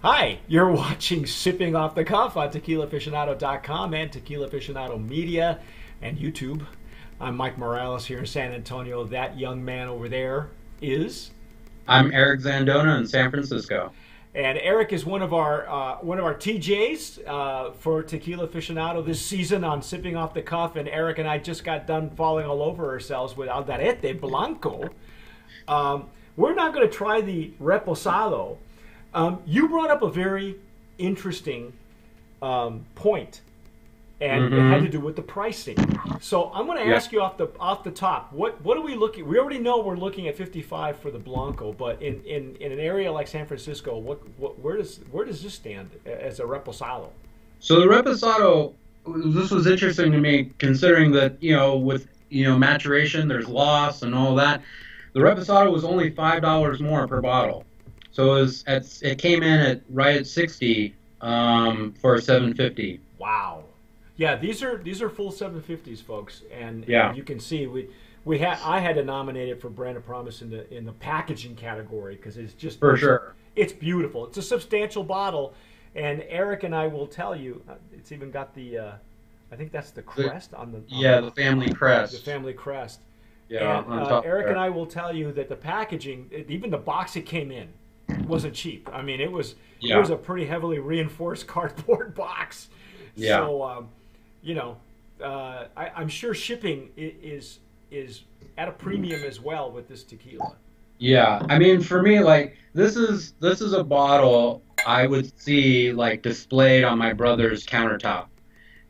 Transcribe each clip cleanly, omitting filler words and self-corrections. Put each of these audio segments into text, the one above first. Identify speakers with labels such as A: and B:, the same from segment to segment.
A: Hi, you're watching Sipping Off the Cuff on TequilaAficionado.com and Tequila Aficionado Media and YouTube. I'm Mike Morales here in San Antonio. That young man over there is,
B: I'm Eric Zandona in San Francisco.
A: and Eric is one of our TJs for Tequila Aficionado this season on Sipping Off the Cuff. And Eric and I just got done falling all over ourselves with Alderete Blanco. We're not going to try the Reposado. You brought up a very interesting point, and it had to do with the pricing. So I'm going to ask you off the top. What are we looking? We already know we're looking at 55 for the Blanco, but in an area like San Francisco, where does this stand as a Reposado?
B: So the Reposado, this was interesting to me, considering that with maturation, there's loss and all that. The Reposado was only $5 more per bottle. So it came in right at 60 for 750.
A: Wow. Yeah, these are full 750s, folks, and
B: Yeah,
A: you can see I had to nominate it for Brand of Promise in the packaging category because
B: for sure.
A: it's beautiful. It's a substantial bottle, and Eric and I will tell you, it's even got the I think that's the crest
B: The family
A: the
B: crest.
A: family crest.
B: Yeah,
A: And
B: on top
A: Eric
B: there.
A: and I will tell you that the packaging, even the box it came in, wasn't cheap. I mean, it was
B: Yeah,
A: a pretty heavily reinforced cardboard box.
B: yeah.
A: So, I'm sure shipping is at a premium as well with this tequila.
B: Yeah, I mean, for me, like this is a bottle I would see like displayed on my brother's countertop.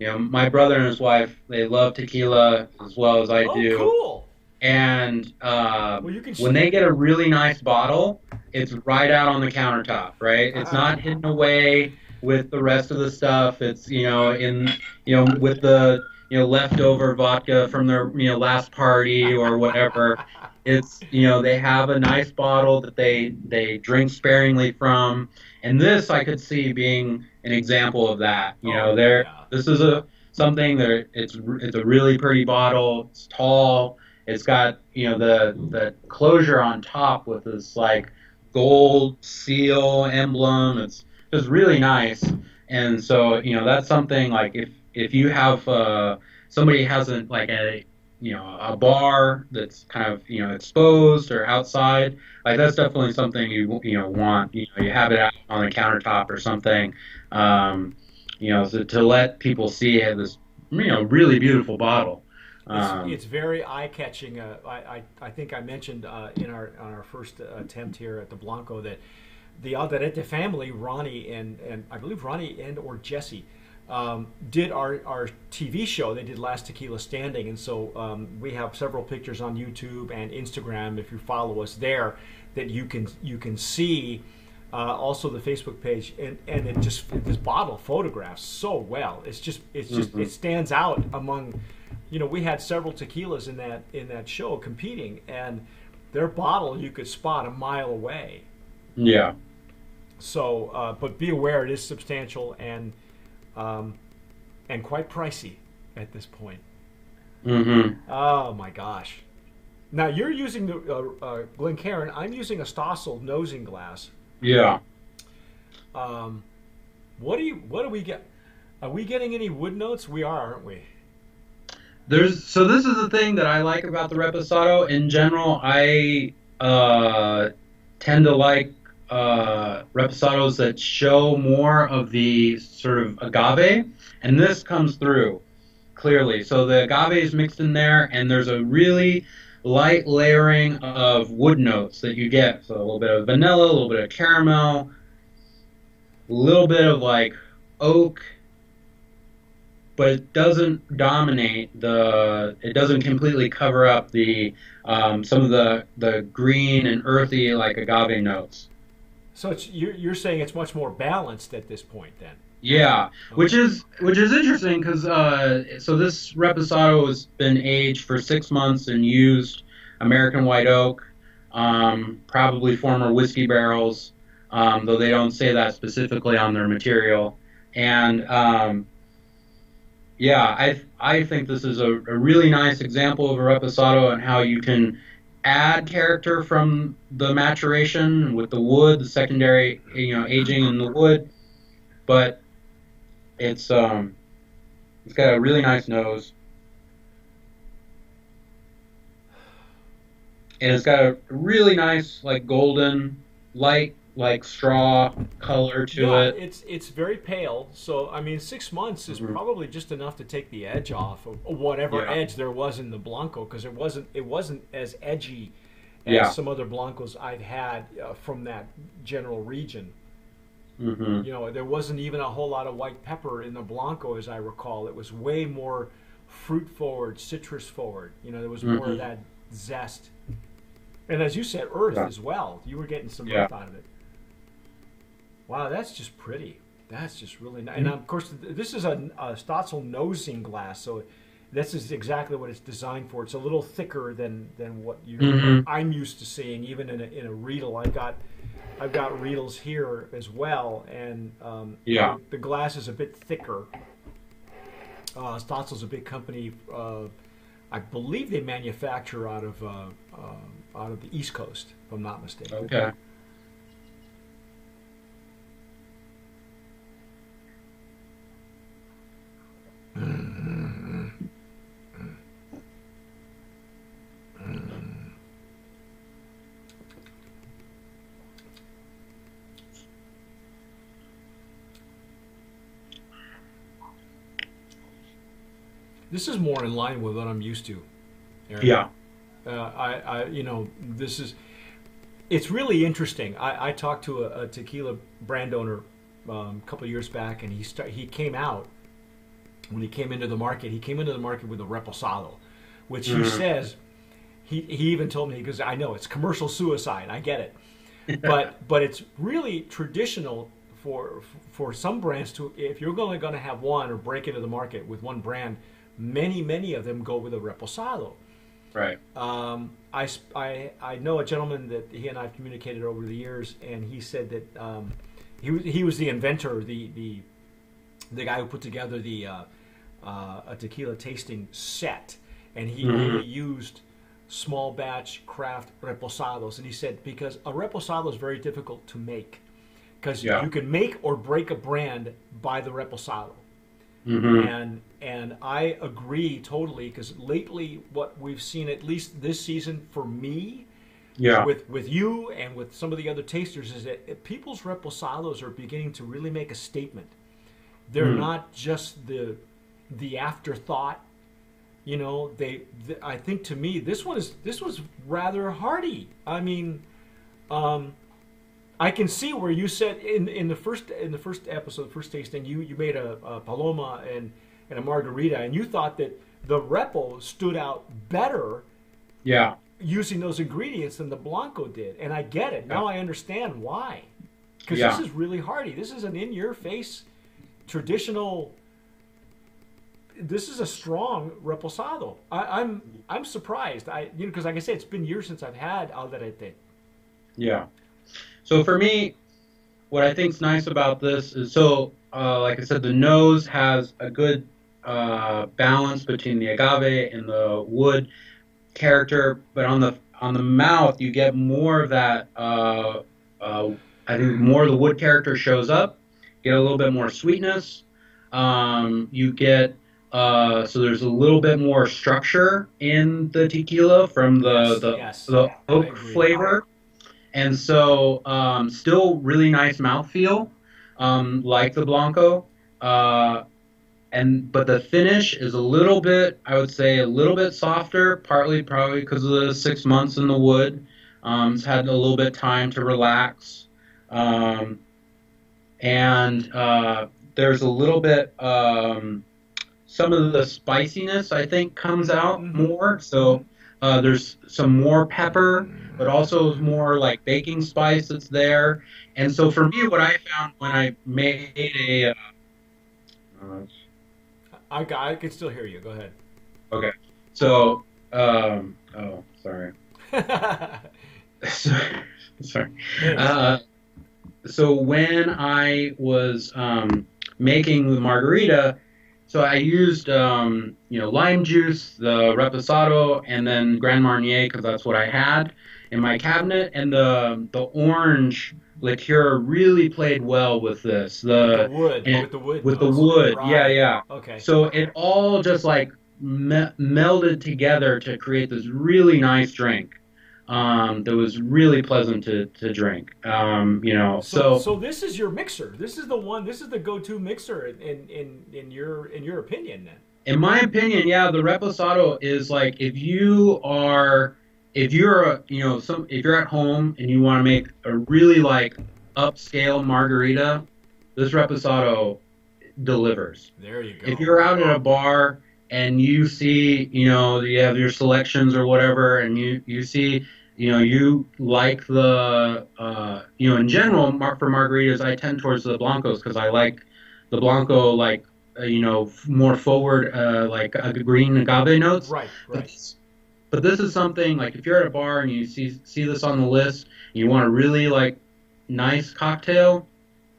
B: My brother and his wife, they love tequila as well as I
A: Oh,
B: do.
A: cool.
B: And
A: Well, you can.
B: when they get a really nice bottle, it's right out on the countertop, right? It's not hidden away with the rest of the stuff. It's with the leftover vodka from their last party or whatever. It's they have a nice bottle that they drink sparingly from, and this I could see being an example of that.
A: Oh, yeah.
B: This is a something that it's a really pretty bottle. It's tall. It's got the closure on top with this like gold seal emblem. It's just really nice. And so that's something like if you have somebody hasn't like a bar that's kind of exposed or outside, like that's definitely something you want. You have it out on the countertop or something. So to let people see this really beautiful bottle.
A: It's very eye-catching. I think I mentioned in our first attempt here at the Blanco that the Alderete family, Ronnie and I believe Ronnie and or Jesse, did our TV show. They did Last Tequila Standing, and so we have several pictures on YouTube and Instagram. If you follow us there, that you can see. Also the Facebook page, and this bottle photographs so well. It stands out among. We had several tequilas in that show competing, and their bottle you could spot a mile away.
B: Yeah.
A: So, but be aware it is substantial and quite pricey at this point. Oh my gosh! Now you're using the Glencairn. I'm using a Stossel nosing glass.
B: Yeah.
A: What do we get? Are we getting any wood notes? We are, aren't we?
B: So this is the thing that I like about the Reposado. In general, I tend to like Reposados that show more of the sort of agave, and this comes through clearly. So the agave is mixed in there, and there's a really light layering of wood notes that you get. So a little bit of vanilla, a little bit of caramel, a little bit of like oak, but it doesn't dominate it doesn't completely cover up the some of the green and earthy like agave notes.
A: So you're saying it's much more balanced at this point then?
B: Yeah, which
A: Okay.
B: is interesting because so this Reposado has been aged for 6 months and used American white oak, probably former whiskey barrels, though they don't say that specifically on their material. And yeah, I think this is a really nice example of a reposado and how you can add character from the maturation with the wood, the secondary, aging in the wood, but it's it's got a really nice nose, and it's got a really nice like golden light like straw color to
A: Yeah,
B: it.
A: it's very pale. So I mean, 6 months is
B: Mhm.
A: probably just enough to take the edge off of whatever
B: Yeah,
A: edge there was in the Blanco, because it wasn't as edgy as
B: yeah.
A: some other Blancos I've had from that general region.
B: Hmm.
A: You know, there wasn't even a whole lot of white pepper in the Blanco, as I recall. It was way more fruit forward, citrus forward. You know, there was more of
B: Hmm.
A: that zest, and as you said, earth
B: Yeah,
A: as well. You were getting some
B: yeah.
A: earth out of it. Wow, that's just pretty. That's just really nice. And
B: Mhm.
A: of course, this is a Stotzel nosing glass, so this is exactly what it's designed for. It's a little thicker than what
B: Hmm.
A: I'm used to seeing, even in a Riedel. I've got Riedels here as well, and
B: Yeah.
A: the glass is a bit thicker. Stotzel's a big company. I believe they manufacture out of the East Coast, if I'm not mistaken.
B: Okay.
A: This is more in line with what I'm used to, Aaron.
B: Yeah.
A: This is it's really interesting. I talked to a tequila brand owner a couple of years back, and he came out when he came into the market. He came into the market with a reposado, which he
B: Hmm.
A: says he even told me, because I know it's commercial suicide. I get it, but it's really traditional for some brands to, if you're only going to have one or break into the market with one brand, many of them go with a reposado.
B: Right.
A: I know a gentleman that he and I've communicated over the years, and he said that he was the inventor, the guy who put together the a tequila tasting set, and he
B: Hmm.
A: used small batch craft reposados, and he said because a reposado is very difficult to make, because
B: Yeah.
A: you can make or break a brand by the reposado.
B: Hmm.
A: And I agree totally, because lately what we've seen, at least this season for me,
B: Yeah.
A: with you and with some of the other tasters, is that people's reposados are beginning to really make a statement. They're
B: Mm.
A: not just the afterthought. You know, I think, to me, this was rather hearty. I mean, um, I can see where you said in the first episode, first tasting, you made a paloma and a margarita, and you thought that the repo stood out better
B: Yeah.
A: using those ingredients than the Blanco did, and I get it
B: Yeah.
A: now. I understand why, because this
B: Yeah.
A: is really hearty. This is an in-your-face traditional. This is a strong reposado. I'm surprised. Because like I said, it's been years since I've had Alderete.
B: Yeah. So for me, what I think's nice about this is like I said, the nose has a good balance between the agave and the wood character, but on the mouth, you get more of that. Uh, I think more of the wood character shows up. Get a little bit more sweetness. You get so there's a little bit more structure in the tequila from
A: Yes, yes,
B: the
A: I
B: oak
A: agree.
B: flavor, and so still really nice mouthfeel, like the Blanco. Uh, but the finish is a little bit, I would say, a little bit softer, partly probably because of the 6 months in the wood. It's had a little bit time to relax, um, and there's a little bit. Some of the spiciness I think comes out
A: Mm-hmm.
B: more.
A: Mm-hmm.
B: So there's some more pepper, but also more like baking spice that's there. And so for me, what I found when I made uh,
A: I can still hear you. Go ahead.
B: okay, so oh, sorry. Sorry.
A: Thanks.
B: Uh, so when I was making the margarita, So I used, lime juice, the Reposado, and then Grand Marnier because that's what I had in my cabinet. And the orange liqueur really played well with this. And
A: with the wood
B: with the
A: notes.
B: wood, yeah,
A: Right.
B: yeah.
A: Okay.
B: So it all just like melded together to create this really nice drink. That was really pleasant to drink. So
A: So this is your mixer. This is the one. This is the go-to mixer in your opinion. Then.
B: in my opinion, yeah, the reposado is like if you're if you're at home and you want to make a really like upscale margarita, this reposado delivers.
A: There you
B: If
A: go.
B: you're out at a bar and you see, you have your selections or whatever, and you see, you like in general, for margaritas, I tend towards the blancos because I like the blanco, like, more forward, like green agave notes.
A: Right.
B: But
A: Right.
B: but this is something like if you're at a bar and you see this on the list, and you want a really like nice cocktail,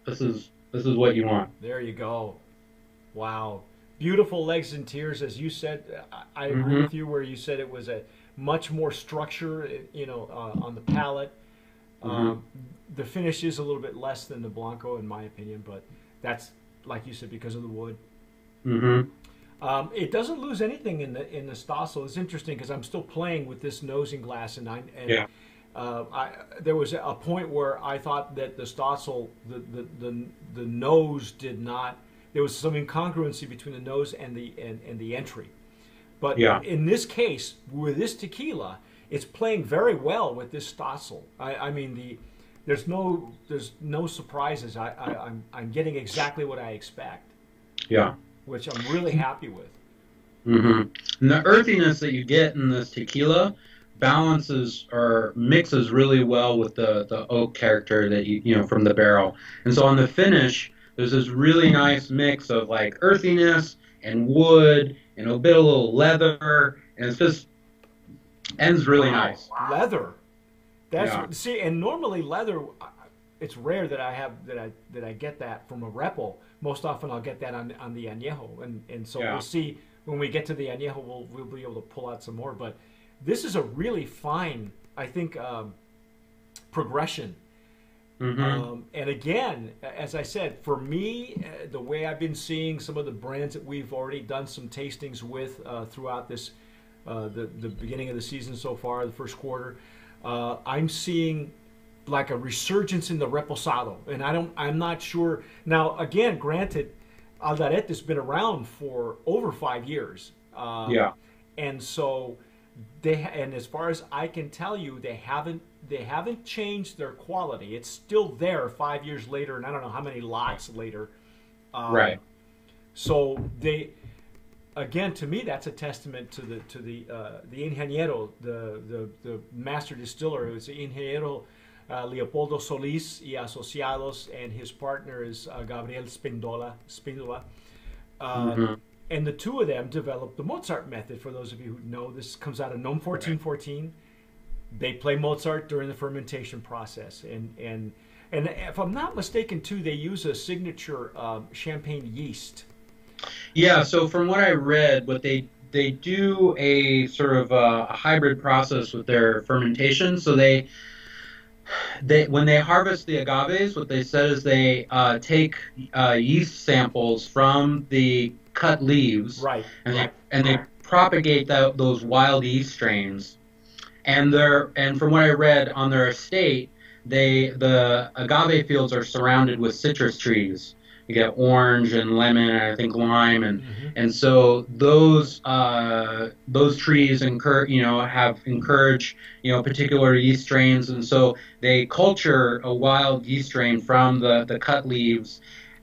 B: this is what you want.
A: There you go. Wow. Beautiful legs and tears, as you said. I agree
B: Hmm.
A: with you where you said it was a much more structure, on the palate.
B: Hmm.
A: Um, the finish is a little bit less than the Blanco, in my opinion, but that's, like you said, because of the wood.
B: Hmm.
A: It doesn't lose anything in the Stossel. It's interesting because I'm still playing with this nosing glass,
B: Yeah.
A: there was a point where I thought that the Stossel, the nose did not. There was some incongruency between the nose and the entry. But
B: Yeah.
A: in this case, with this tequila, it's playing very well with this Stossel. I mean there's no surprises. I'm getting exactly what I expect,
B: Yeah.
A: which I'm really happy with.
B: Hmm. And the earthiness that you get in this tequila balances or mixes really well with the oak character that from the barrel. And so on the finish, there's this really nice mix of like earthiness and wood and a bit of little leather, and it's just ends really
A: Wow,
B: nice.
A: leather.
B: Yeah.
A: See, and normally leather. It's rare that I get that from a Repo. Most often I'll get that on the añejo, and so
B: Yeah.
A: we'll see when we get to the añejo. We'll be able to pull out some more. But this is a really fine, I think, progression.
B: Hmm.
A: And again, as I said, for me, the way I've been seeing some of the brands that we've already done some tastings with throughout this, the beginning of the season so far, the first quarter, I'm seeing like a resurgence in the reposado, and I'm not sure. Now, again, granted, Alderete has been around for over 5 years,
B: Yeah.
A: and so and as far as I can tell you, they haven't changed their quality. It's still there 5 years later, and I don't know how many lots later. Um,
B: Right.
A: so again, to me, that's a testament to the ingeniero, the master distiller. It's the ingeniero Leopoldo Solis y Asociados, and his partner is Gabriel Spindola. Uh,
B: Hmm.
A: and the two of them developed the Mozart method. For those of you who know, this comes out of Gnome 1414. They play Mozart during the fermentation process, and if I'm not mistaken, too, they use a signature champagne yeast.
B: Yeah, so from what I read, what they do a sort of a hybrid process with their fermentation. So they when they harvest the agaves, what they said is they take yeast samples from the cut leaves,
A: Right,
B: and they
A: right.
B: propagate those wild yeast strains. And from what I read on their estate, the agave fields are surrounded with citrus trees. You get orange and lemon, and I think lime,
A: Hmm.
B: and so those trees have encouraged particular yeast strains, and so they culture a wild yeast strain from the cut leaves,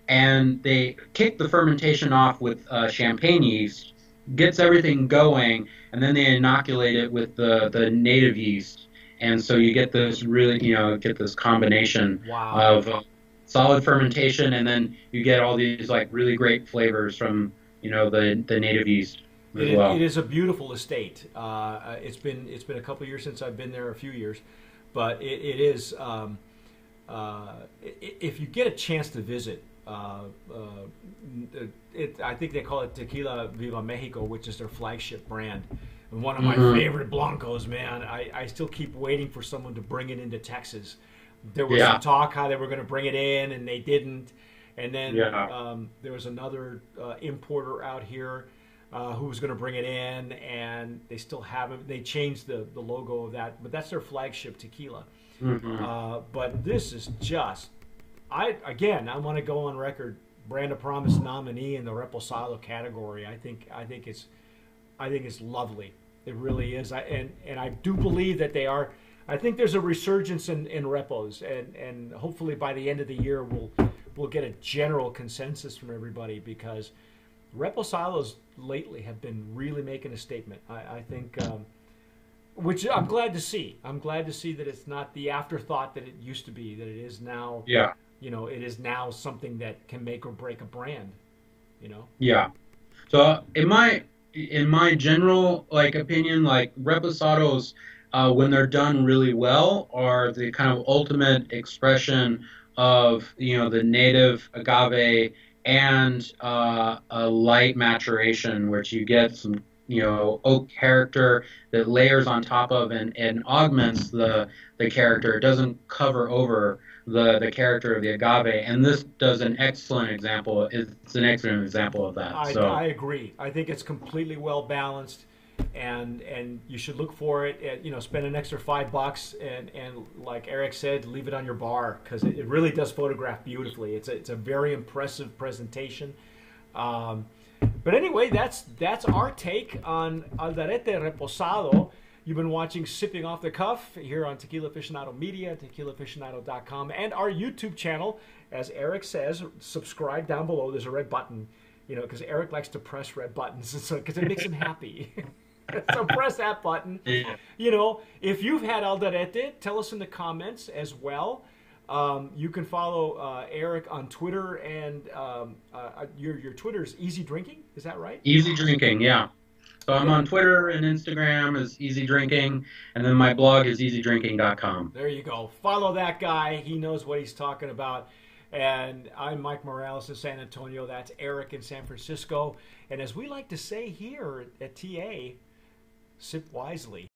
B: and they kick the fermentation off with champagne yeast, gets everything going, and then they inoculate it with the native yeast, and so you get this really get this combination
A: Wow.
B: of solid fermentation, and then you get all these like really great flavors from the native yeast as
A: It
B: well.
A: is a beautiful estate. It's been a couple of years since I've been there, a few years, but it is. If you get a chance to visit, I think they call it Tequila Viva Mexico, which is their flagship brand. And one of my favorite blancos, man. I still keep waiting for someone to bring it into Texas. There was some talk how they were going to bring it in, and they didn't. And then there was another importer out here who was going to bring it in, and they still haven't. They changed the logo of that, but that's their flagship tequila. But this is just, I want to go on record, Brand of Promise nominee in the Reposado category. I think it's lovely. It really is. And I do believe that they are. I think there's a resurgence in repos, and hopefully by the end of the year we'll get a general consensus from everybody, because Reposados lately have been really making a statement. I think, which I'm glad to see. I'm glad to see that it's not the afterthought that it used to be, that it is now. Yeah. It is now something that can make or break a brand.
B: Yeah. So in my general opinion, Reposados, when they're done really well, are the kind of ultimate expression of the native agave and a light maturation, which you get some oak character that layers on top of and augments the character. It doesn't cover over the character of the agave, and this does an excellent example. It's an excellent example of that.
A: I agree. I think it's completely well balanced, and you should look for it. Spend an extra $5, and like Eric said, leave it on your bar, because it really does photograph beautifully. It's a very impressive presentation. But anyway, that's our take on Alderete Reposado. You've been watching Sipping Off the Cuff here on Tequila Aficionado Media, tequilaaficionado.com, and our YouTube channel. As Eric says, subscribe down below. There's a red button, because Eric likes to press red buttons, because it makes him happy. So press that button. If you've had Alderete, tell us in the comments as well. You can follow Eric on Twitter, and your Twitter is Easy Drinking. Is that right?
B: Easy Drinking, yeah. So I'm on Twitter and Instagram as Easy Drinking, and then my blog is easydrinking.com.
A: There you go. Follow that guy. He knows what he's talking about. And I'm Mike Morales in San Antonio. That's Eric in San Francisco. And as we like to say here at TA, sip wisely.